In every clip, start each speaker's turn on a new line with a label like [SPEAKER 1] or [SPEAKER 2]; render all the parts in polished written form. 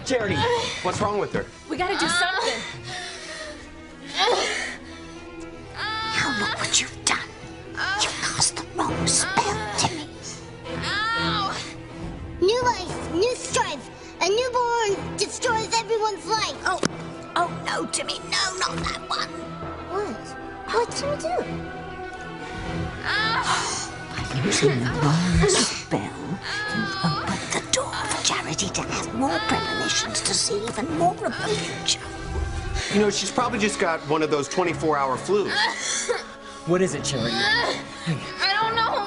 [SPEAKER 1] Charity, what's wrong with her?
[SPEAKER 2] We gotta do something.
[SPEAKER 3] Now look what you've done. You cast the wrong spell, Timmy.
[SPEAKER 4] New life, new strife. A newborn destroys everyone's life.
[SPEAKER 3] Oh no, Timmy, no, not that one.
[SPEAKER 4] What? What should we do?
[SPEAKER 3] By using the wrong spell, you've opened the door for Charity to have more premonitions to see even more of the future.
[SPEAKER 1] You know, she's probably just got one of those 24-hour flus.
[SPEAKER 5] What is it, Charity?
[SPEAKER 2] I don't know,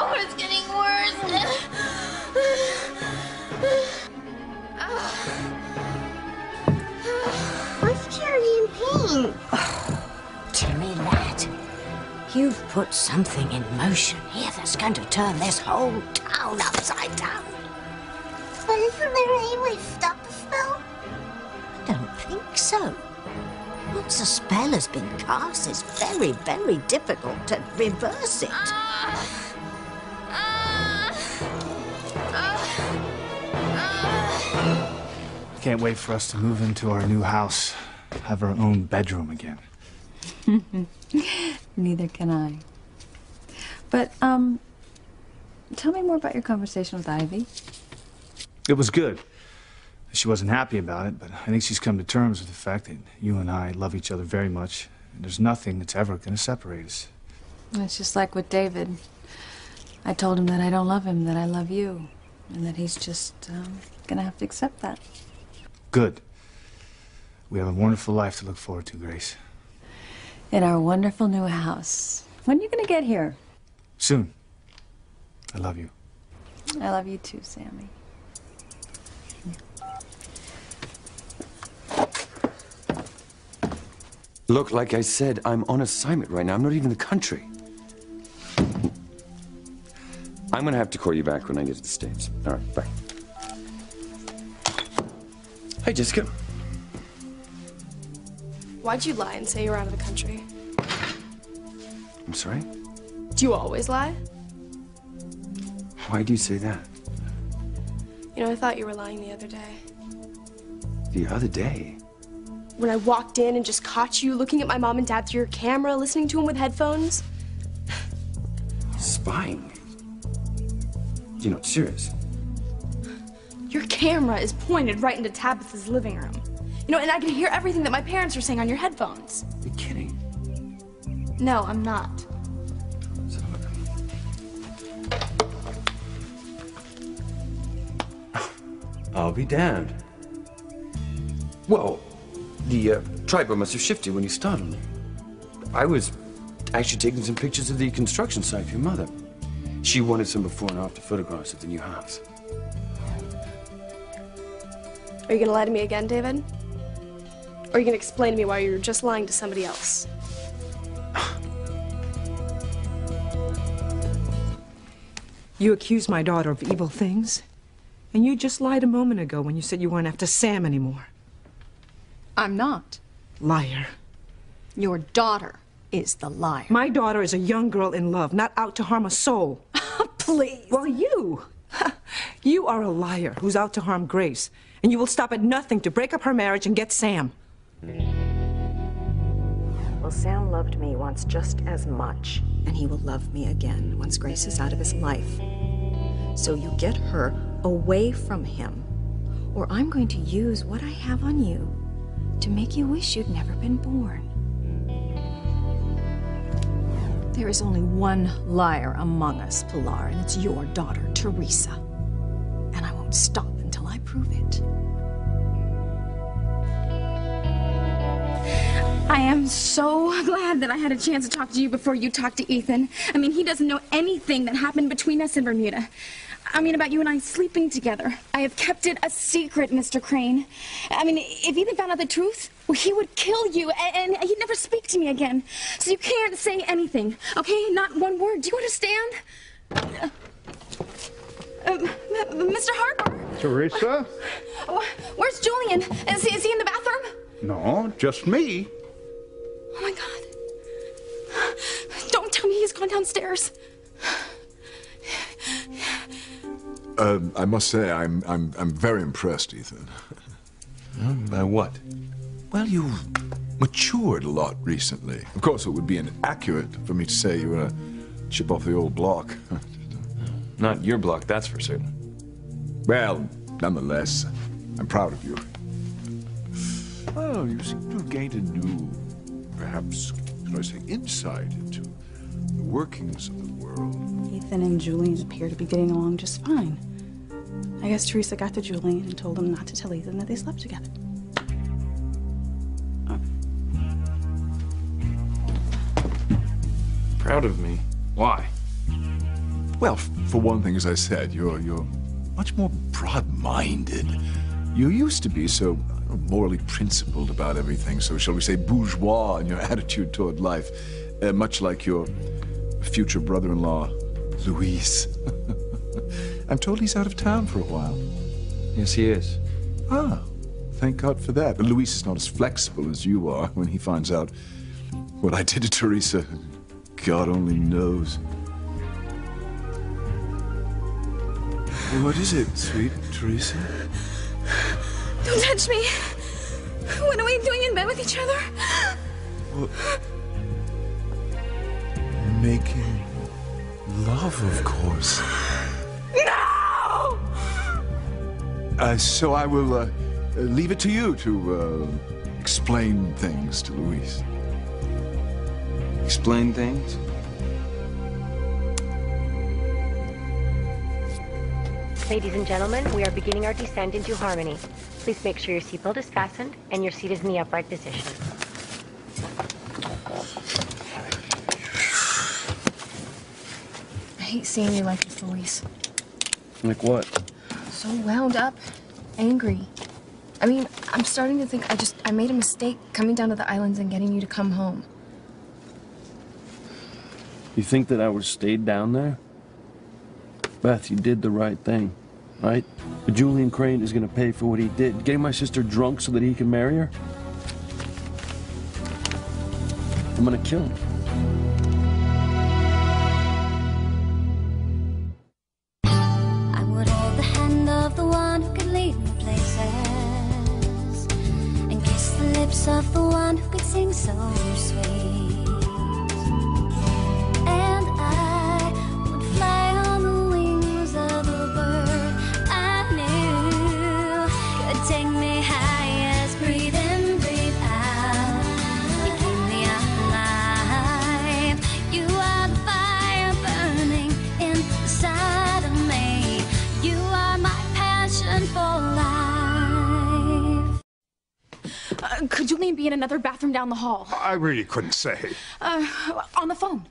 [SPEAKER 2] but it's getting worse.
[SPEAKER 4] Why's Charity in pain?
[SPEAKER 3] Timmy, lad, you've put something in motion here that's going to turn this whole town upside down.
[SPEAKER 4] But isn't there any way to stop the spell?
[SPEAKER 3] I don't think so. Once a spell has been cast, it's very, very difficult to reverse it.
[SPEAKER 6] Can't wait for us to move into our new house, have our own bedroom again.
[SPEAKER 7] Neither can I. But, tell me more about your conversation with Ivy.
[SPEAKER 6] It was good. She wasn't happy about it, but I think she's come to terms with the fact that you and I love each other very much, and there's nothing that's ever going to separate us.
[SPEAKER 7] It's just like with David. I told him that I don't love him, that I love you, and that he's just, gonna have to accept that.
[SPEAKER 6] Good. We have a wonderful life to look forward to, Grace.
[SPEAKER 7] In our wonderful new house. When are you gonna get here?
[SPEAKER 6] Soon. I love you.
[SPEAKER 7] I love you too, Sammy.
[SPEAKER 8] Look, like I said, I'm on assignment right now. I'm not even in the country. I'm gonna have to call you back when I get to the States. All right, bye. Hi, Jessica.
[SPEAKER 9] Why'd you lie and say you were out of the country?
[SPEAKER 8] I'm sorry?
[SPEAKER 9] Do you always lie?
[SPEAKER 8] Why do you say that?
[SPEAKER 9] You know, I thought you were lying the other day.
[SPEAKER 8] The other day?
[SPEAKER 9] When I walked in and just caught you looking at my mom and dad through your camera, listening to them with headphones.
[SPEAKER 8] Spying? You're not serious?
[SPEAKER 9] Your camera is pointed right into Tabitha's living room. You know, and I can hear everything that my parents are saying on your headphones.
[SPEAKER 8] You're kidding.
[SPEAKER 9] No, I'm not.
[SPEAKER 8] I'll be damned. Well, the tripod must have shifted when you startled me. I was actually taking some pictures of the construction site for your mother. She wanted some before and after photographs of the new house.
[SPEAKER 9] Are you gonna lie to me again, David? Or are you gonna explain to me why you're just lying to somebody else?
[SPEAKER 10] You accused my daughter of evil things, and you just lied a moment ago when you said you weren't after Sam anymore.
[SPEAKER 7] I'm not.
[SPEAKER 10] Liar.
[SPEAKER 7] Your daughter is the liar.
[SPEAKER 10] My daughter is a young girl in love, not out to harm a soul.
[SPEAKER 7] Please.
[SPEAKER 10] Well, you. You are a liar who's out to harm Grace, and you will stop at nothing to break up her marriage and get Sam.
[SPEAKER 11] Well, Sam loved me once just as much, and he will love me again once Grace is out of his life. So you get her away from him, or I'm going to use what I have on you to make you wish you'd never been born.
[SPEAKER 7] There is only one liar among us, Pilar, and it's your daughter, Teresa. And I won't stop until I prove it.
[SPEAKER 2] I am so glad that I had a chance to talk to you before you talked to Ethan. I mean, he doesn't know anything that happened between us in Bermuda. I mean, about you and I sleeping together. I have kept it a secret, Mr. Crane. I mean, if Ethan found out the truth, well, he would kill you, and he'd never speak to me again. So you can't say anything, okay? Not one word. Do you understand? Mr. Harper?
[SPEAKER 12] Teresa?
[SPEAKER 2] Where's Julian? Is he in the bathroom?
[SPEAKER 12] No, just me.
[SPEAKER 2] Oh, my God. Don't tell me he's gone downstairs.
[SPEAKER 13] I must say, I'm very impressed, Ethan.
[SPEAKER 8] By what?
[SPEAKER 13] Well, you've matured a lot recently. Of course, it would be inaccurate for me to say you were a chip off the old block.
[SPEAKER 8] Not your block, that's for certain.
[SPEAKER 13] Well, nonetheless, I'm proud of you.
[SPEAKER 12] Well, you seem to have gained a new, perhaps, should I say, insight into the workings of the world.
[SPEAKER 14] Ethan and Julian appear to be getting along just fine. I guess Teresa got to Julian and told him not to tell Ethan that they slept together.
[SPEAKER 8] Proud of me? Why?
[SPEAKER 13] Well, for one thing, as I said, you're much more broad-minded. You used to be so morally principled about everything, so shall we say bourgeois in your attitude toward life, much like your future brother-in-law, Luis. I'm told he's out of town for a while.
[SPEAKER 8] Yes, he is.
[SPEAKER 13] Ah, thank God for that. But Luis is not as flexible as you are when he finds out what I did to Teresa. God only knows. What is it, sweet Teresa?
[SPEAKER 2] Don't touch me. What are we doing in bed with each other?
[SPEAKER 13] Well, making love, of course.
[SPEAKER 2] No!
[SPEAKER 13] So I will leave it to you to explain things to Luis.
[SPEAKER 8] Explain things?
[SPEAKER 15] Ladies and gentlemen, we are beginning our descent into Harmony. Please make sure your seatbelt is fastened and your seat is in the upright position.
[SPEAKER 9] I hate seeing you like this, Luis.
[SPEAKER 8] Like what?
[SPEAKER 9] So wound up, angry. I mean, I'm starting to think I made a mistake coming down to the islands and getting you to come home.
[SPEAKER 16] You think that I would have stayed down there? Beth, you did the right thing, right? But Julian Crane is going to pay for what he did. Getting my sister drunk so that he can marry her? I'm going to kill him.
[SPEAKER 17] I would hold the hand of the one who could lead me places and kiss the lips of the one who could sing so sweet. And I would fly on the wings of a bird I knew could take me high. Breathe in, breathe out. You keep me alive. You are the fire burning inside of me. You are my passion for life.
[SPEAKER 2] Could Julian be in another bathroom down the hall?
[SPEAKER 12] I really couldn't say.
[SPEAKER 2] On the phone?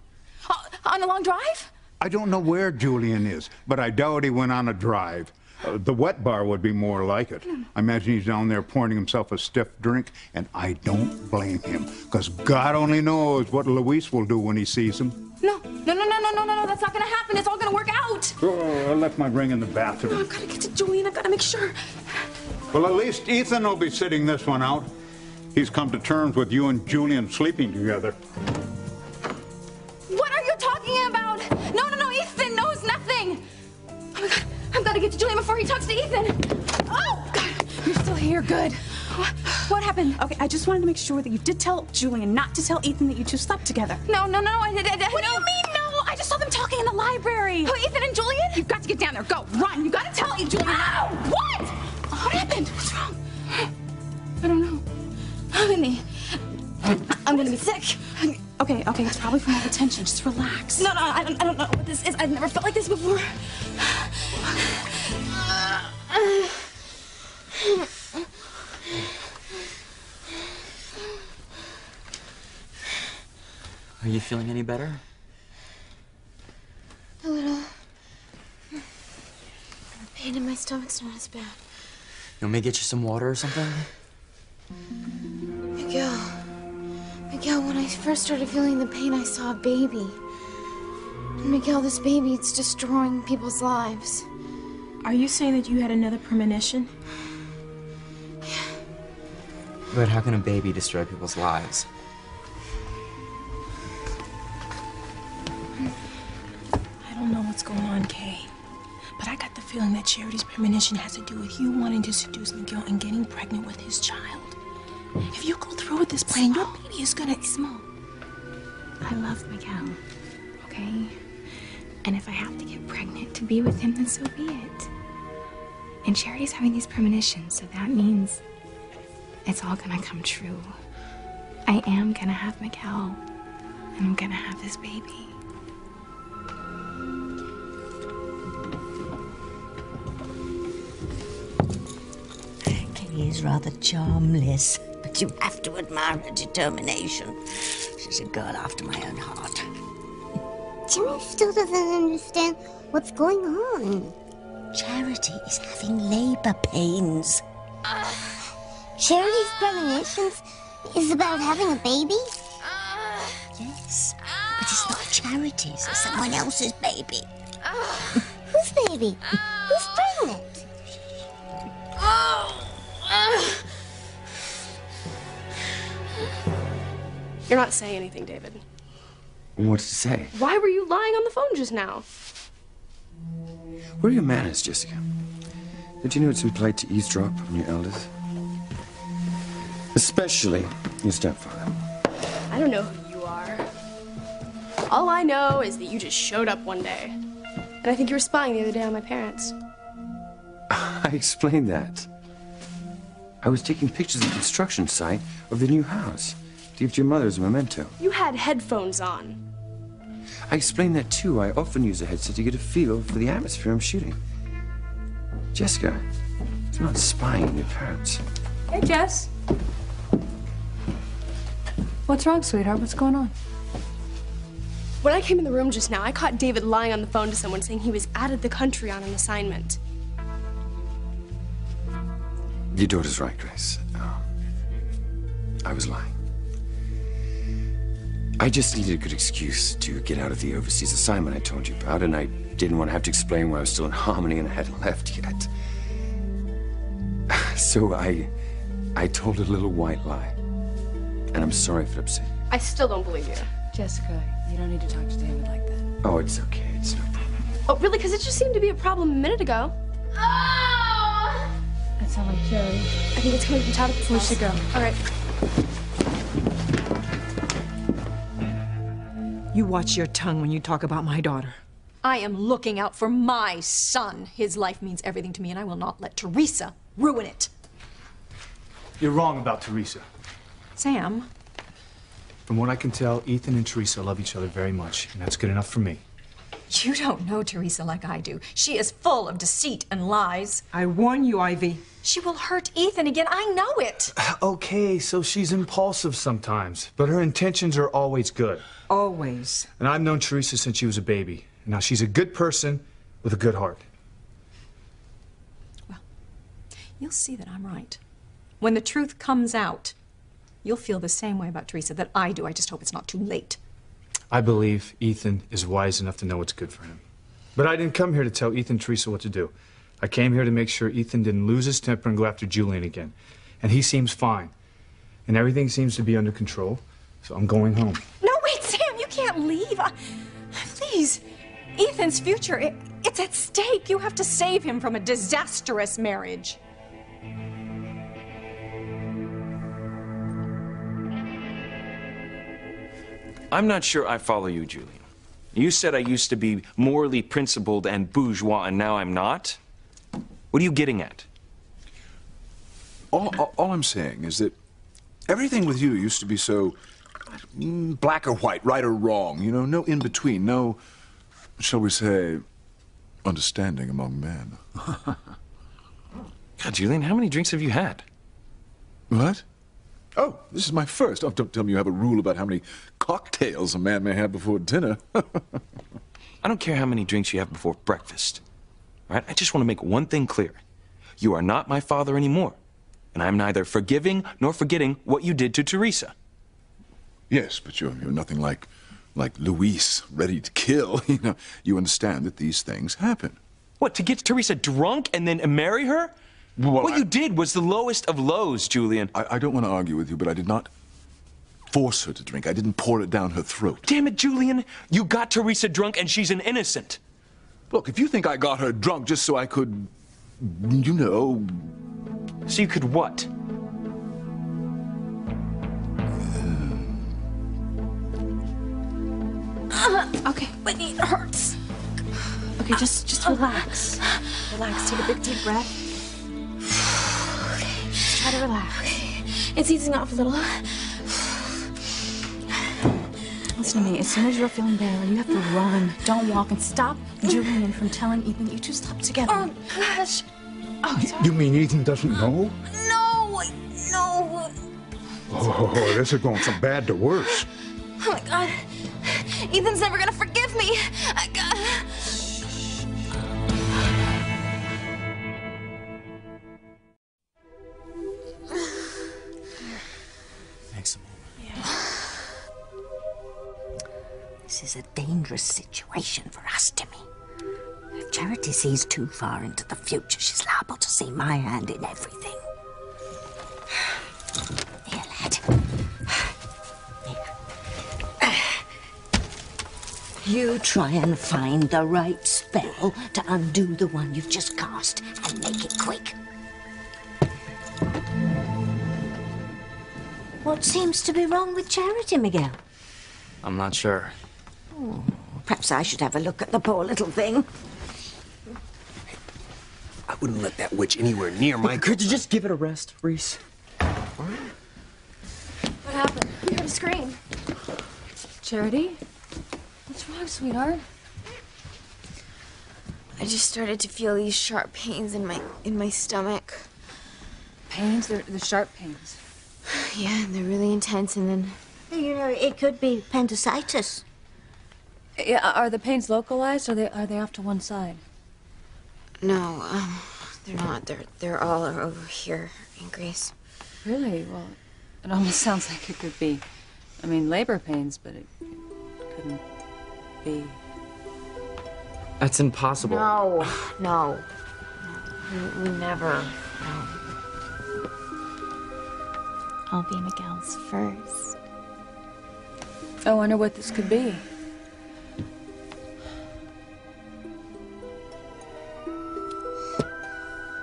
[SPEAKER 2] On a long drive?
[SPEAKER 12] I don't know where Julian is, but I doubt he went on a drive. The wet bar would be more like it. I imagine he's down there pouring himself a stiff drink, and I don't blame him, because God only knows what Luis will do when he sees him.
[SPEAKER 2] No, that's not gonna happen. It's all gonna work out.
[SPEAKER 12] Oh, I left my ring in the bathroom.
[SPEAKER 2] I've gotta get to Julian. I've gotta make sure.
[SPEAKER 12] Well, at least Ethan will be sitting this one out. He's come to terms with you and Julian sleeping together.
[SPEAKER 2] What are you talking about? No, Ethan knows nothing. Oh my God, I've gotta get to Julian before he talks to Ethan. Oh, God, you're still here. Good. What happened?
[SPEAKER 14] Okay, I just wanted to make sure that you did tell Julian not to tell Ethan that you two slept together.
[SPEAKER 2] No, I did.
[SPEAKER 14] What do you mean, no? I just saw them talking in the library.
[SPEAKER 2] Oh, Ethan and Julian?
[SPEAKER 14] You've got to get down there. Go, run. You got to tell Julian.
[SPEAKER 2] Ow! What? What happened? What's wrong? I don't know. I'm gonna be sick.
[SPEAKER 14] Okay, it's probably from all the tension. Just relax.
[SPEAKER 2] No, I don't know what this is. I've never felt like this before.
[SPEAKER 5] Are you feeling any better?
[SPEAKER 4] A little. The pain in my stomach's not as bad.
[SPEAKER 5] You want me to get you some water or something?
[SPEAKER 4] Miguel, when I first started feeling the pain, I saw a baby. And Miguel, this baby, it's destroying people's lives.
[SPEAKER 14] Are you saying that you had another premonition?
[SPEAKER 5] But how can a baby destroy people's lives?
[SPEAKER 14] I don't know what's going on, Kay. But I got the feeling that Charity's premonition has to do with you wanting to seduce Miguel and getting pregnant with his child. If you go through with this plan, your baby is gonna...
[SPEAKER 4] Small. I love Miguel, okay? And if I have to get pregnant to be with him, then so be it. And Charity's having these premonitions, so that means it's all gonna come true. I am gonna have Miguel, and I'm gonna have this baby.
[SPEAKER 3] Kelly is rather charmless, but you have to admire her determination. She's a girl after my own heart.
[SPEAKER 17] Jimmy still doesn't understand what's going on.
[SPEAKER 3] Charity is having labor pains.
[SPEAKER 17] Charity's premonitions is about having a baby?
[SPEAKER 3] Yes, but it's not Charity's, it's someone else's baby.
[SPEAKER 17] Whose baby? Who's pregnant?
[SPEAKER 9] You're not saying anything, David.
[SPEAKER 8] What's to say?
[SPEAKER 9] Why were you lying on the phone just now?
[SPEAKER 8] Where are your manners, Jessica? Did you know it's impolite to eavesdrop on your elders? Especially your stepfather.
[SPEAKER 9] I don't know who you are. All I know is that you just showed up one day. And I think you were spying the other day on my parents.
[SPEAKER 8] I explained that. I was taking pictures of the construction site of the new house to give to your mother as a memento.
[SPEAKER 9] You had headphones on.
[SPEAKER 8] I explained that too. I often use a headset to get a feel for the atmosphere I'm shooting. Jessica, it's not spying on your parents.
[SPEAKER 7] Hey, Jess. What's wrong, sweetheart? What's going on?
[SPEAKER 9] When I came in the room just now, I caught David lying on the phone to someone saying he was out of the country on an assignment.
[SPEAKER 8] Your daughter's right, Grace. I was lying. I just needed a good excuse to get out of the overseas assignment I told you about, and I didn't want to have to explain why I was still in Harmony and I hadn't left yet. So I told a little white lie. And I'm sorry if it upset you.
[SPEAKER 9] I still don't believe you.
[SPEAKER 7] Jessica, you don't need to talk to David like that.
[SPEAKER 8] Oh, it's okay. It's no problem.
[SPEAKER 9] Oh, really? Because it just seemed to be a problem a minute ago.
[SPEAKER 7] That sounds like Jerry.
[SPEAKER 9] I think it's coming from Tabitha's
[SPEAKER 7] We
[SPEAKER 9] house.
[SPEAKER 7] should go.
[SPEAKER 9] All right.
[SPEAKER 10] You watch your tongue when you talk about my daughter.
[SPEAKER 7] I am looking out for my son. His life means everything to me, and I will not let Teresa ruin it.
[SPEAKER 6] You're wrong about Teresa.
[SPEAKER 7] Sam.
[SPEAKER 6] From what I can tell, Ethan and Teresa love each other very much, and that's good enough for me.
[SPEAKER 7] You don't know Teresa like I do. She is full of deceit and lies.
[SPEAKER 10] I warn you, Ivy.
[SPEAKER 7] She will hurt Ethan again. I know it.
[SPEAKER 6] Okay, so she's impulsive sometimes, but her intentions are always good.
[SPEAKER 10] Always.
[SPEAKER 6] And I've known Teresa since she was a baby. Now, she's a good person with a good heart.
[SPEAKER 7] You'll see that I'm right. When the truth comes out, you'll feel the same way about Teresa that I do. I just hope it's not too late.
[SPEAKER 6] I believe Ethan is wise enough to know what's good for him. But I didn't come here to tell Ethan and Teresa what to do. I came here to make sure Ethan didn't lose his temper and go after Julian again. And he seems fine. And everything seems to be under control. So I'm going home.
[SPEAKER 7] No, wait, Sam, you can't leave. Please. Ethan's future, it's at stake. You have to save him from a disastrous marriage.
[SPEAKER 18] I'm not sure I follow you, Julian. You said I used to be morally principled and bourgeois, and now I'm not? What are you getting at?
[SPEAKER 13] All I'm saying is that everything with you used to be so black or white, right or wrong, you know, no in-between, no, shall we say, understanding among men.
[SPEAKER 18] God, Julian, how many drinks have you had?
[SPEAKER 13] What? Oh, this is my first. Oh, don't tell me you have a rule about how many cocktails a man may have before dinner.
[SPEAKER 18] I don't care how many drinks you have before breakfast. All right? I just want to make one thing clear. You are not my father anymore. And I'm neither forgiving nor forgetting what you did to Teresa.
[SPEAKER 13] Yes, but you're nothing like Luis, ready to kill. You know, you understand that these things happen.
[SPEAKER 18] What, to get Teresa drunk and then marry her?
[SPEAKER 13] Well,
[SPEAKER 18] what you did was the lowest of lows, Julian.
[SPEAKER 13] I don't want to argue with you, but I did not force her to drink. I didn't pour it down her throat.
[SPEAKER 18] Damn it, Julian. You got Teresa drunk and she's an innocent.
[SPEAKER 13] Look, if you think I got her drunk just so I could, you know...
[SPEAKER 18] So you could what?
[SPEAKER 2] Okay, Whitney, it hurts. Okay, just relax. Relax, take a big deep breath. Just try to relax. Okay. It's easing off a little. Listen to me, as soon as you're feeling better, you have to run. Don't walk, and stop Julian from telling Ethan that you two slept together. Oh, gosh. Oh, sorry.
[SPEAKER 12] You mean Ethan doesn't know?
[SPEAKER 2] No, no.
[SPEAKER 12] Oh, this is going from bad to worse.
[SPEAKER 2] Oh, my God. Ethan's never gonna forgive me.
[SPEAKER 3] Thanks, This is a dangerous situation for us, Timmy. If Charity sees too far into the future, she's liable to see my hand in everything. Here, lad. You try and find the right spell to undo the one you've just cast, and make it quick. What seems to be wrong with Charity, Miguel?
[SPEAKER 5] I'm not sure.
[SPEAKER 3] Oh, perhaps I should have a look at the poor little thing.
[SPEAKER 1] I wouldn't let that witch anywhere near my...
[SPEAKER 5] Could you just give it a rest, Reese?
[SPEAKER 2] What happened? You heard a scream.
[SPEAKER 19] Charity? What's wrong, sweetheart?
[SPEAKER 2] I just started to feel these sharp pains in my stomach.
[SPEAKER 19] Pains? They're sharp pains.
[SPEAKER 2] Yeah, they're really intense, and then...
[SPEAKER 3] You know, it could be appendicitis.
[SPEAKER 19] Yeah, are the pains localized, or are they off to one side?
[SPEAKER 2] No, they're not. They're all over here in Grace.
[SPEAKER 19] Really? Well, it almost sounds like it could be, I mean, labor pains, but it couldn't be.
[SPEAKER 5] That's impossible.
[SPEAKER 2] No. We never. No.
[SPEAKER 4] I'll be Miguel's first.
[SPEAKER 19] I wonder what this could be.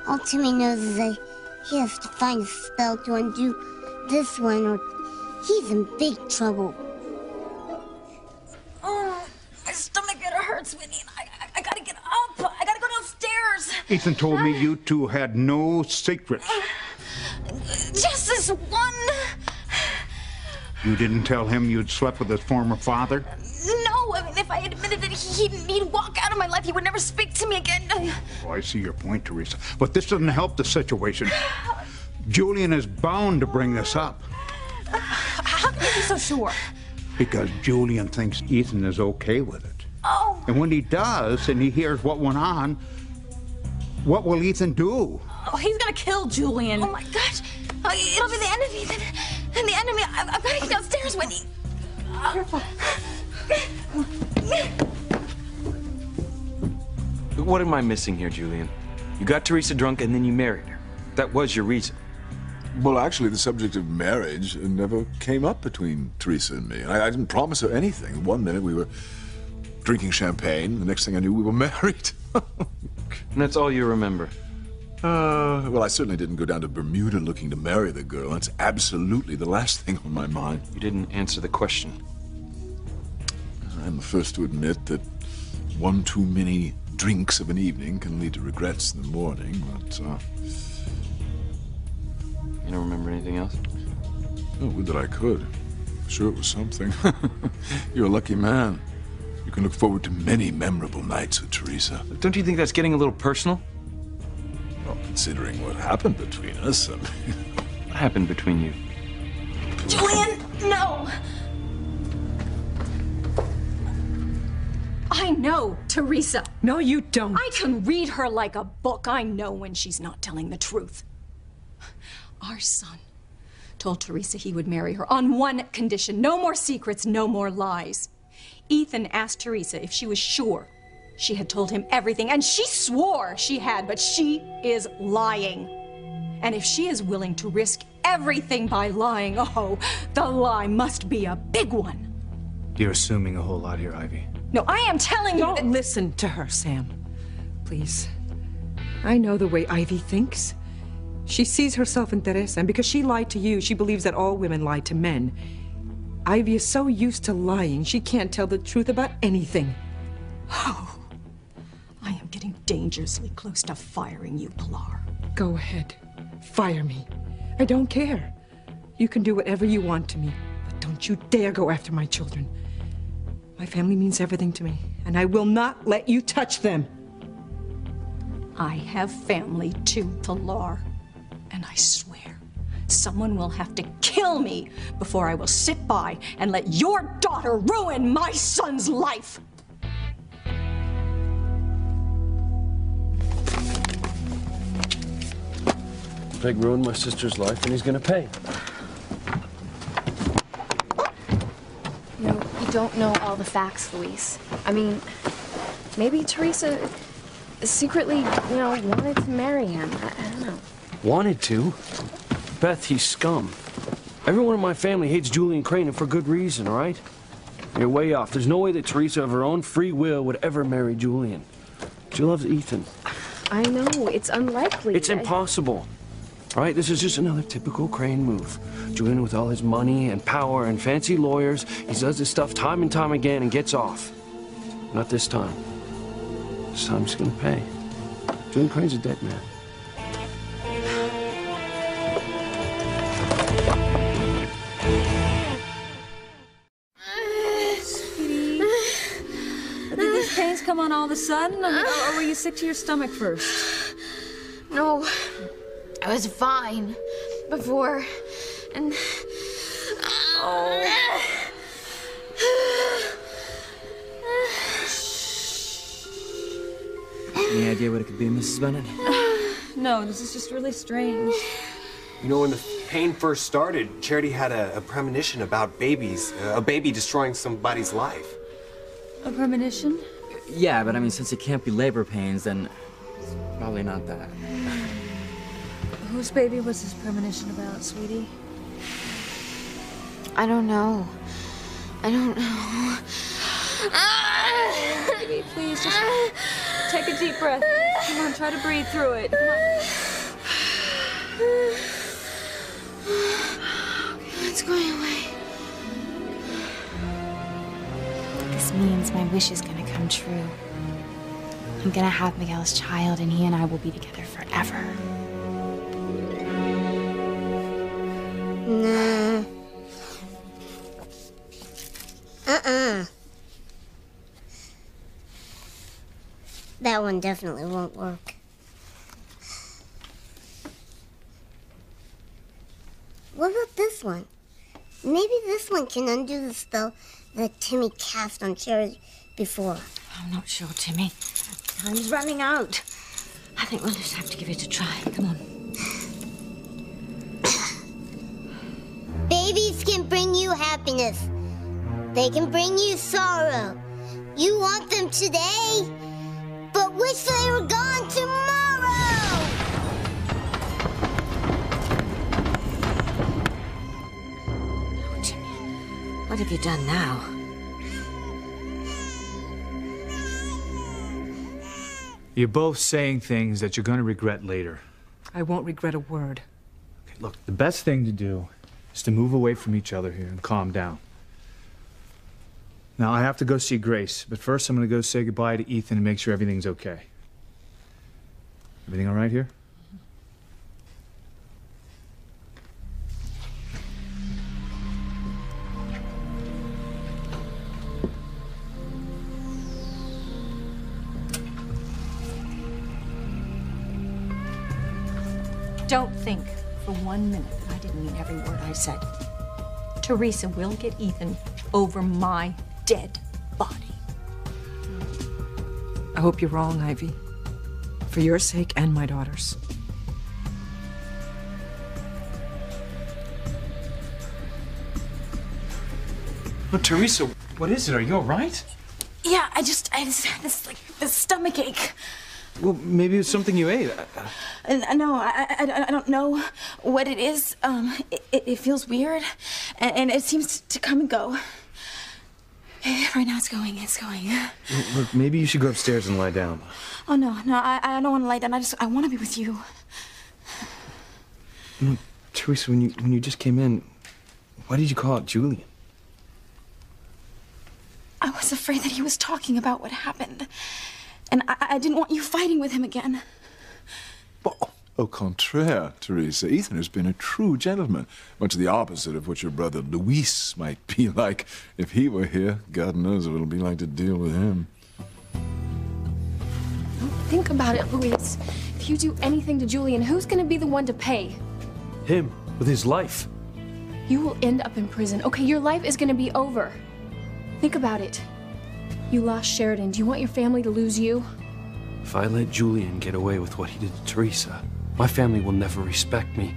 [SPEAKER 17] All Timmy knows is that he has to find a spell to undo this one, or he's in big trouble.
[SPEAKER 2] Oh, my stomach hurts, Whitney. I gotta get up. I gotta go downstairs.
[SPEAKER 12] Ethan told me you two had no secrets.
[SPEAKER 2] Just this one.
[SPEAKER 12] You didn't tell him you'd slept with his former father?
[SPEAKER 2] No, I mean, if I admitted that he'd walk out of my life, he would never speak to me again.
[SPEAKER 12] Oh, I see your point, Teresa. But this doesn't help the situation. Julian is bound to bring this up.
[SPEAKER 2] How can you be so sure?
[SPEAKER 12] Because Julian thinks Ethan is okay with it.
[SPEAKER 2] Oh.
[SPEAKER 12] And when he does, and he hears what went on, what will Ethan do?
[SPEAKER 2] Oh, he's gonna kill Julian. Oh, my gosh. Oh, it'll be the end of Ethan. And the end of me. I've gotta get downstairs, Whitney.
[SPEAKER 19] Careful.
[SPEAKER 18] What am I missing here, Julian? You got Teresa drunk and then you married her. That was your reason.
[SPEAKER 13] Well, actually, the subject of marriage never came up between Teresa and me. I didn't promise her anything. One minute we were drinking champagne. The next thing I knew, we were married.
[SPEAKER 18] And that's all you remember?
[SPEAKER 13] Well, I certainly didn't go down to Bermuda looking to marry the girl. That's absolutely the last thing on my mind.
[SPEAKER 18] You didn't answer the question.
[SPEAKER 13] I'm the first to admit that one too many drinks of an evening can lead to regrets in the morning, but,
[SPEAKER 18] You don't remember anything else?
[SPEAKER 13] Oh, would that I could. Sure it was something. You're a lucky man. You can look forward to many memorable nights with Teresa.
[SPEAKER 18] Don't you think that's getting a little personal?
[SPEAKER 13] Well, considering what happened between us, I mean...
[SPEAKER 18] What happened between you?
[SPEAKER 2] Julian, no!
[SPEAKER 7] I know, Teresa.
[SPEAKER 10] No, you don't.
[SPEAKER 7] I can read her like a book. I know when she's not telling the truth. Our son told Teresa he would marry her on one condition. No more secrets, no more lies. Ethan asked Teresa if she was sure she had told him everything, and she swore she had, but she is lying. And if she is willing to risk everything by lying, oh, the lie must be a big one.
[SPEAKER 6] You're assuming a whole lot here, Ivy.
[SPEAKER 7] No, I am telling you
[SPEAKER 10] Don't listen to her, Sam. please. I know the way Ivy thinks. She sees herself in Teresa, and because she lied to you, she believes that all women lie to men. Ivy is so used to lying, she can't tell the truth about anything.
[SPEAKER 7] Oh, I am getting dangerously close to firing you, Pilar.
[SPEAKER 10] Go ahead. Fire me. I don't care. You can do whatever you want to me, but don't you dare go after my children. My family means everything to me, and I will not let you touch them.
[SPEAKER 7] I have family too, Pilar. And I swear, someone will have to kill me before I will sit by and let your daughter ruin my son's life.
[SPEAKER 16] Peg ruined my sister's life, and he's gonna pay.
[SPEAKER 9] You know, you don't know all the facts, Luis. I mean, maybe Teresa secretly, you know, wanted to marry him. I don't know.
[SPEAKER 16] Wanted to? Beth, he's scum. Everyone in my family hates Julian Crane, and for good reason, all right? You're way off. There's no way that Teresa, of her own free will, would ever marry Julian. She loves Ethan.
[SPEAKER 9] I know, it's unlikely.
[SPEAKER 16] It's impossible. All right, this is just another typical Crane move. Julian, with all his money and power and fancy lawyers, he does this stuff time and time again and gets off. Not this time. This time he's gonna pay. Julian Crane's a dead man.
[SPEAKER 19] Did these pains come on all of a sudden, or were you sick to your stomach first?
[SPEAKER 9] No, I was fine before, and... Oh.
[SPEAKER 5] Any idea what it could be, Mrs. Bennett?
[SPEAKER 19] No, this is just really strange.
[SPEAKER 1] You know, when the pain first started, Charity had a premonition about babies, a baby destroying somebody's life.
[SPEAKER 19] A premonition?
[SPEAKER 5] Yeah, but I mean, since it can't be labor pains, then it's probably not that.
[SPEAKER 19] Whose baby was this premonition about, sweetie?
[SPEAKER 9] I don't know. I don't know.
[SPEAKER 19] Baby, please, just take a deep breath. Come on, try to breathe through it. Come on.
[SPEAKER 9] It's going away.
[SPEAKER 4] This means my wish is gonna come true. I'm gonna have Miguel's child, and he and I will be together forever.
[SPEAKER 17] Nah. That one definitely won't work. What about this one? Maybe this one can undo the spell that Timmy cast on Charity before.
[SPEAKER 3] I'm not sure, Timmy. Time's running out. I think we'll just have to give it a try. Come on.
[SPEAKER 17] Babies can bring you happiness. They can bring you sorrow. You want them today, but wish they were gone tomorrow!
[SPEAKER 3] Oh, Timmy, what have you done now?
[SPEAKER 6] You're both saying things that you're going to regret later.
[SPEAKER 10] I won't regret a word.
[SPEAKER 6] Okay, look, the best thing to do is to move away from each other here and calm down. Now, I have to go see Grace, but first I'm going to go say goodbye to Ethan and make sure everything's okay. Everything all right here?
[SPEAKER 7] Don't think for 1 minute that I didn't mean every word I said. Teresa will get Ethan over my dead body.
[SPEAKER 10] I hope you're wrong, Ivy. For your sake and my daughter's.
[SPEAKER 18] But Teresa, what is it? Are you all right?
[SPEAKER 9] Yeah, I just had this stomach ache.
[SPEAKER 18] Well, maybe it's something you ate.
[SPEAKER 9] No, I don't know what it is. It feels weird, and it seems to come and go.
[SPEAKER 4] Right now it's going.
[SPEAKER 16] Look, maybe you should go upstairs and lie down.
[SPEAKER 4] Oh, no, I don't want to lie down. I want to be with you.
[SPEAKER 16] You know, Teresa, when you just came in, why did you call out Julian?
[SPEAKER 4] I was afraid that he was talking about what happened. And I didn't want you fighting with him again.
[SPEAKER 13] Au contraire, Teresa. Ethan has been a true gentleman. Much the opposite of what your brother Luis might be like. If he were here, God knows what it'll be like to deal with him.
[SPEAKER 9] Think about it, Luis. If you do anything to Julian, who's gonna be the one to pay?
[SPEAKER 16] Him, with his life.
[SPEAKER 9] You will end up in prison. Okay, your life is gonna be over. Think about it. You lost Sheridan. Do you want your family to lose you?
[SPEAKER 16] If I let Julian get away with what he did to Teresa, my family will never respect me.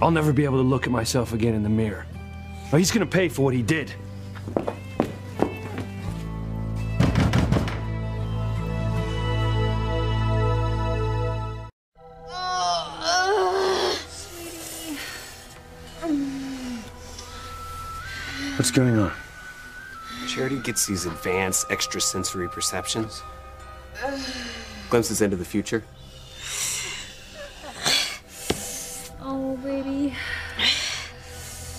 [SPEAKER 16] I'll never be able to look at myself again in the mirror. Now, he's gonna pay for what he did. What's going on?
[SPEAKER 1] Charity gets these advanced extrasensory perceptions. Glimpses into the future.
[SPEAKER 19] Oh, baby.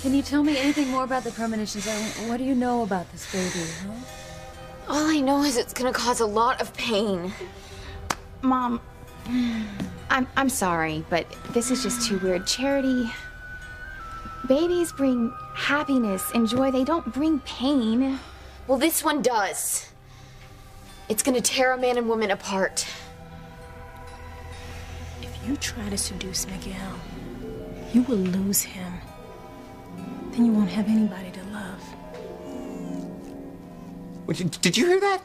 [SPEAKER 19] Can you tell me anything more about the premonitions? What do you know about this baby, huh?
[SPEAKER 9] All I know is it's gonna cause a lot of pain.
[SPEAKER 4] Mom, I'm sorry, but this is just too weird. Charity, babies bring happiness and joy. They don't bring pain.
[SPEAKER 9] Well, this one does. It's gonna tear a man and woman apart.
[SPEAKER 14] If you try to seduce Miguel, you will lose him. Then you won't have anybody to love.
[SPEAKER 1] Did you hear that?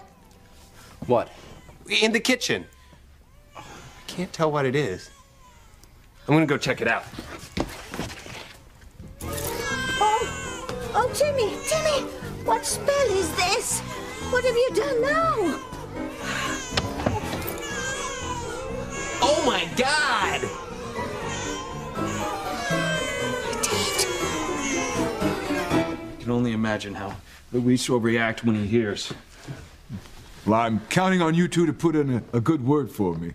[SPEAKER 16] What?
[SPEAKER 1] In the kitchen. I can't tell what it is. I'm gonna go check it out.
[SPEAKER 3] Oh, Timmy! What spell is this? What have you done now?
[SPEAKER 1] Oh my God!
[SPEAKER 16] I can only imagine how Luis will react when he hears.
[SPEAKER 13] Well, I'm counting on you two to put in a good word for me.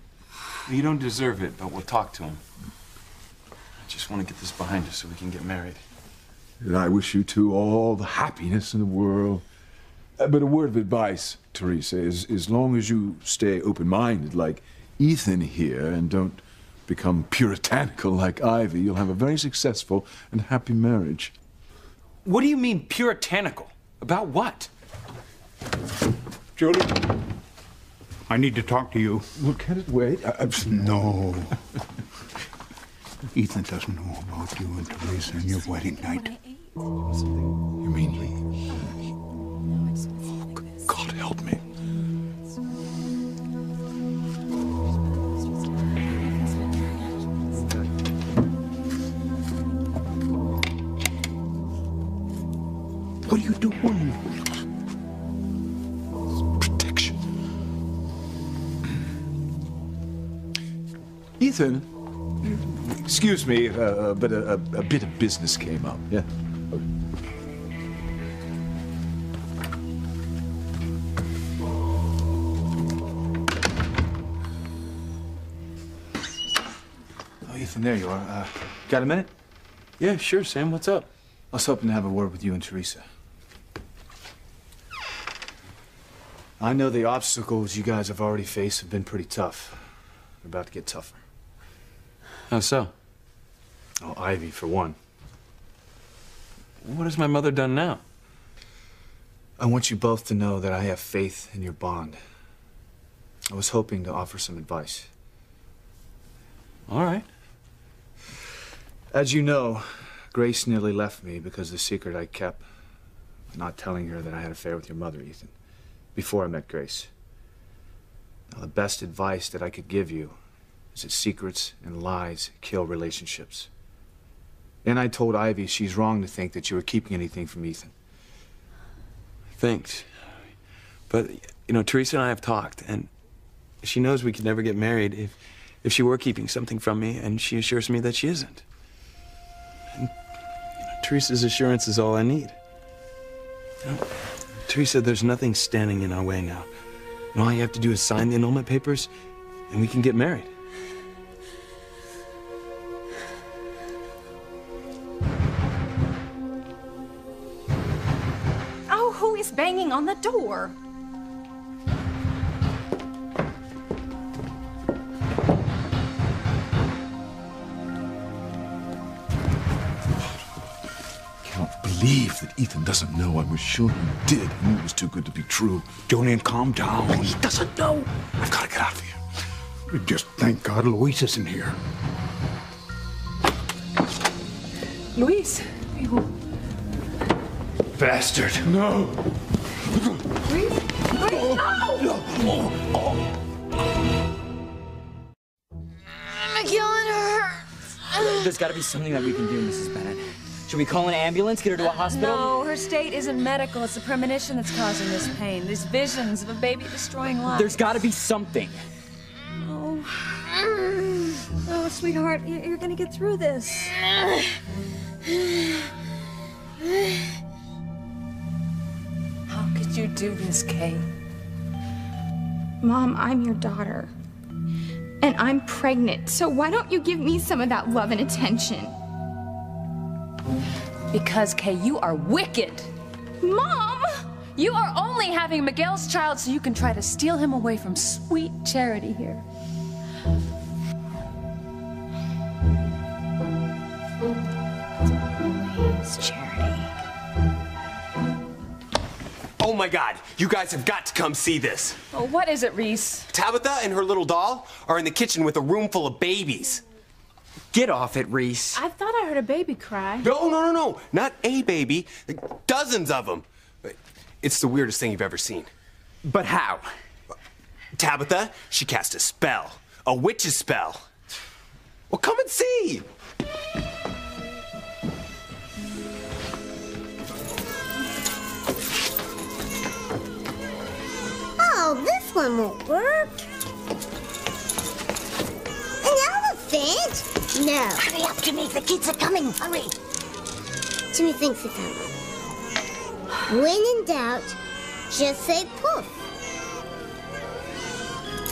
[SPEAKER 18] You don't deserve it, but we'll talk to him. I just want to get this behind us so we can get married.
[SPEAKER 13] And I wish you two all the happiness in the world. But a word of advice, Teresa, is as long as you stay open-minded like Ethan here and don't become puritanical like Ivy, you'll have a very successful and happy marriage.
[SPEAKER 18] What do you mean puritanical? About what?
[SPEAKER 12] Julie, I need to talk to you.
[SPEAKER 13] Well, can it wait?
[SPEAKER 12] No. Ethan doesn't know about you and Teresa and your wedding night.
[SPEAKER 13] You mean God help me.
[SPEAKER 12] What are you doing?
[SPEAKER 13] Protection. Ethan, excuse me, but a bit of business came up. Yeah.
[SPEAKER 6] Oh, Ethan, there you are. Got a minute?
[SPEAKER 16] Yeah, sure, Sam. What's up?
[SPEAKER 6] I was hoping to have a word with you and Teresa. I know the obstacles you guys have already faced have been pretty tough. They're about to get tougher.
[SPEAKER 16] How so?
[SPEAKER 6] Oh, Ivy, for one.
[SPEAKER 16] What has my mother done now?
[SPEAKER 6] I want you both to know that I have faith in your bond. I was hoping to offer some advice.
[SPEAKER 16] All right.
[SPEAKER 6] As you know, Grace nearly left me because of the secret I kept, not telling her that I had an affair with your mother, Ethan, before I met Grace. Now, the best advice that I could give you is that secrets and lies kill relationships. And I told Ivy she's wrong to think that you were keeping anything from Ethan.
[SPEAKER 18] Thanks. But, you know, Teresa and I have talked, and she knows we could never get married if she were keeping something from me, and she assures me that she isn't. And, you know, Teresa's assurance is all I need. You know, Teresa, there's nothing standing in our way now. And all you have to do is sign the annulment papers, and we can get married.
[SPEAKER 7] Oh, who is banging on the door?
[SPEAKER 13] Believe that Ethan doesn't know. I was sure he did. He knew it was too good to be true.
[SPEAKER 12] Julian, calm down.
[SPEAKER 13] He doesn't know. I've got to get out of here.
[SPEAKER 12] Just thank God Luis isn't here.
[SPEAKER 10] Luis.
[SPEAKER 13] Bastard.
[SPEAKER 18] No.
[SPEAKER 10] Luis? Luis, no!
[SPEAKER 3] I'm killing her.
[SPEAKER 5] There's got to be something that we can do, Mrs. Bennett. Should we call an ambulance, get her to a hospital?
[SPEAKER 19] No, her state isn't medical. It's the premonition that's causing this pain. These visions of a baby destroying life.
[SPEAKER 5] There's got to be something.
[SPEAKER 19] Oh. Oh, sweetheart, you're gonna get through this. How could you do this, Kay?
[SPEAKER 4] Mom, I'm your daughter. And I'm pregnant, so why don't you give me some of that love and attention?
[SPEAKER 19] Because, Kay, you are wicked.
[SPEAKER 4] Mom!
[SPEAKER 19] You are only having Miguel's child so you can try to steal him away from sweet Charity here.
[SPEAKER 3] It's Charity.
[SPEAKER 1] Oh my God, you guys have got to come see this.
[SPEAKER 19] Oh, what is it, Reese?
[SPEAKER 1] Tabitha and her little doll are in the kitchen with a room full of babies.
[SPEAKER 5] Get off it, Reese.
[SPEAKER 14] I thought I heard a baby cry.
[SPEAKER 1] No. Not a baby. Dozens of them. It's the weirdest thing you've ever seen.
[SPEAKER 5] But how?
[SPEAKER 1] Tabitha, she cast a spell. A witch's spell. Well, come and see.
[SPEAKER 17] Oh, this one won't work. An elephant? No.
[SPEAKER 3] Hurry up, Jimmy. The kids are coming. Hurry.
[SPEAKER 17] Jimmy thinks it's on. When in doubt, just say poof.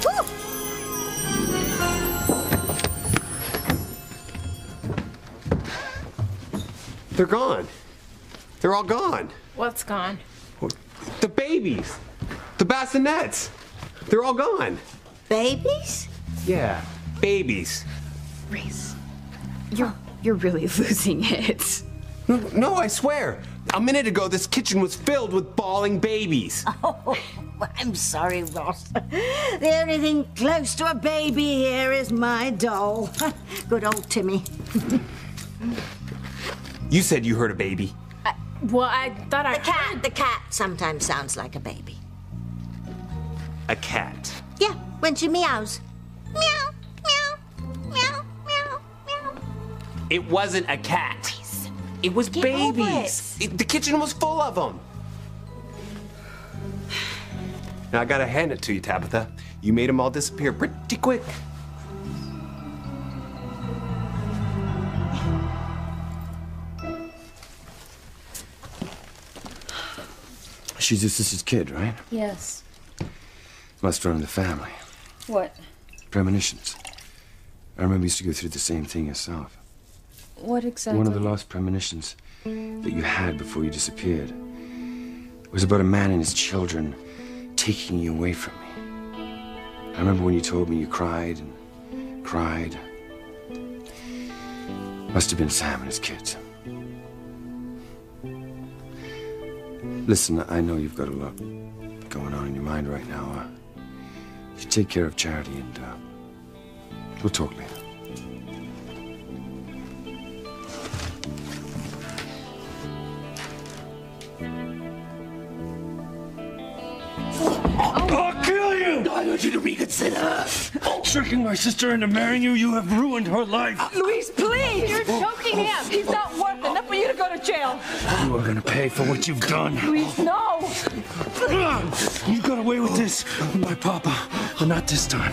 [SPEAKER 17] Poof.
[SPEAKER 1] They're gone. They're all gone.
[SPEAKER 14] What's gone?
[SPEAKER 1] The babies. The bassinets. They're all gone.
[SPEAKER 3] Babies?
[SPEAKER 1] Yeah, babies.
[SPEAKER 4] Reese, you're really losing it.
[SPEAKER 1] No, I swear. A minute ago, this kitchen was filled with bawling babies.
[SPEAKER 3] Oh, I'm sorry, Ross. The only thing close to a baby here is my doll. Good old Timmy.
[SPEAKER 1] You said you heard a baby.
[SPEAKER 14] Well, I thought
[SPEAKER 3] The cat sometimes sounds like a baby.
[SPEAKER 1] A cat.
[SPEAKER 3] Yeah, when she meows. Meow, meow, meow, meow, meow.
[SPEAKER 1] It wasn't a cat. It was babies. The kitchen was full of them. Now, I gotta hand it to you, Tabitha. You made them all disappear pretty quick.
[SPEAKER 8] She's your sister's kid, right?
[SPEAKER 19] Yes.
[SPEAKER 8] Must run in the family.
[SPEAKER 19] What?
[SPEAKER 8] Premonitions. I remember you used to go through the same thing yourself.
[SPEAKER 19] What exactly?
[SPEAKER 8] One of the last premonitions that you had before you disappeared was about a man and his children taking you away from me. I remember when you told me you cried and cried. Must have been Sam and his kids. Listen, I know you've got a lot going on in your mind right now. You take care of Charity and we'll talk later.
[SPEAKER 16] I'll kill you! I want you to reconsider. Tricking my sister into marrying you, you have ruined her life.
[SPEAKER 10] Luis, please!
[SPEAKER 19] You're choking him. He's not worth enough for you to go to jail.
[SPEAKER 16] You are gonna pay for what you've done.
[SPEAKER 19] Luis, no.
[SPEAKER 16] You got away with this, my papa, but not this time.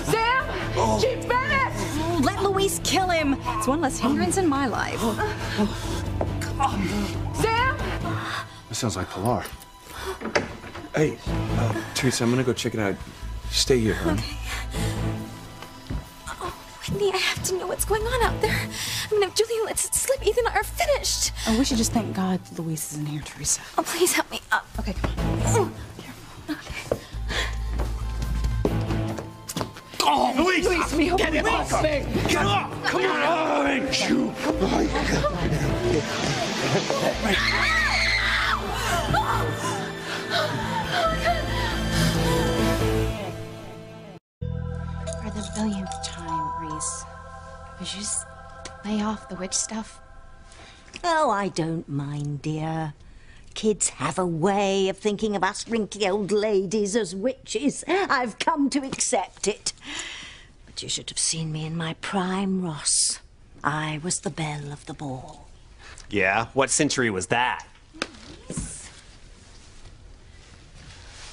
[SPEAKER 19] Sam! Chief Bennett!
[SPEAKER 7] Let Luis kill him. It's one less hindrance in my life.
[SPEAKER 19] Sam!
[SPEAKER 8] That sounds like Pilar.
[SPEAKER 18] Hey, Teresa, I'm gonna go check it out. Stay here, huh?
[SPEAKER 4] Okay. Oh, Whitney, I have to know what's going on out there. I mean, if Julian lets it slip, Ethan and I are finished.
[SPEAKER 19] Oh, we should just thank God Luis isn't here, Teresa.
[SPEAKER 4] Oh, please help me up.
[SPEAKER 19] Okay, come on.
[SPEAKER 4] Okay.
[SPEAKER 17] Oh,
[SPEAKER 19] Luis, we hope
[SPEAKER 17] get
[SPEAKER 19] you
[SPEAKER 17] it off her. Get off! Come on! Oh, you.
[SPEAKER 4] For the billionth time, Reese, would you just lay off the witch stuff?
[SPEAKER 3] Oh, I don't mind, dear. Kids have a way of thinking of us wrinkly old ladies as witches. I've come to accept it. But you should have seen me in my prime, Ross. I was the belle of the ball.
[SPEAKER 1] Yeah? What century was that?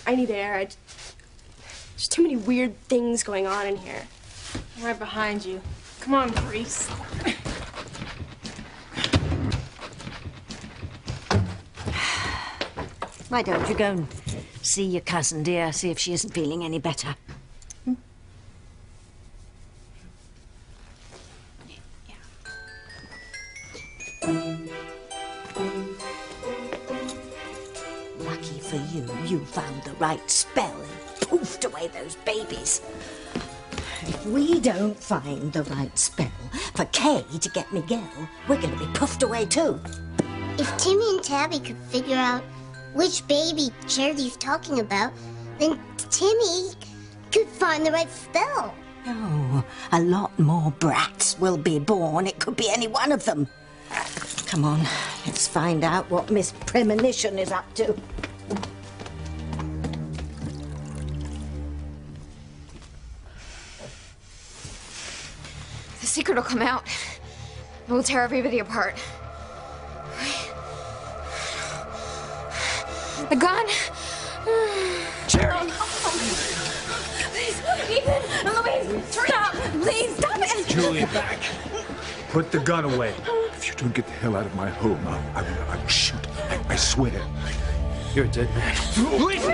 [SPEAKER 9] I need air. There's too many weird things going on in here. I'm right behind you. Come on, Reese.
[SPEAKER 3] Why don't you go and see your cousin, dear? See if she isn't feeling any better. Lucky for you, you found the right spell and poofed away those babies. If we don't find the right spell for Kay to get Miguel, we're going to be poofed away too.
[SPEAKER 20] If Timmy and Tabby could figure out which baby Charity's talking about, then Timmy could find the right spell.
[SPEAKER 3] Oh, a lot more brats will be born. It could be any one of them. Come on, let's find out what Miss Premonition is up to.
[SPEAKER 2] The secret will come out. It will tear everybody apart. The gun!
[SPEAKER 17] Charity!
[SPEAKER 2] Please, Ethan! Louise! Stop! Please, stop it!
[SPEAKER 6] Julian, back. Put the gun away.
[SPEAKER 13] If you don't get the hell out of my home, I will shoot. I swear.
[SPEAKER 16] You're a dead man.
[SPEAKER 17] Luis!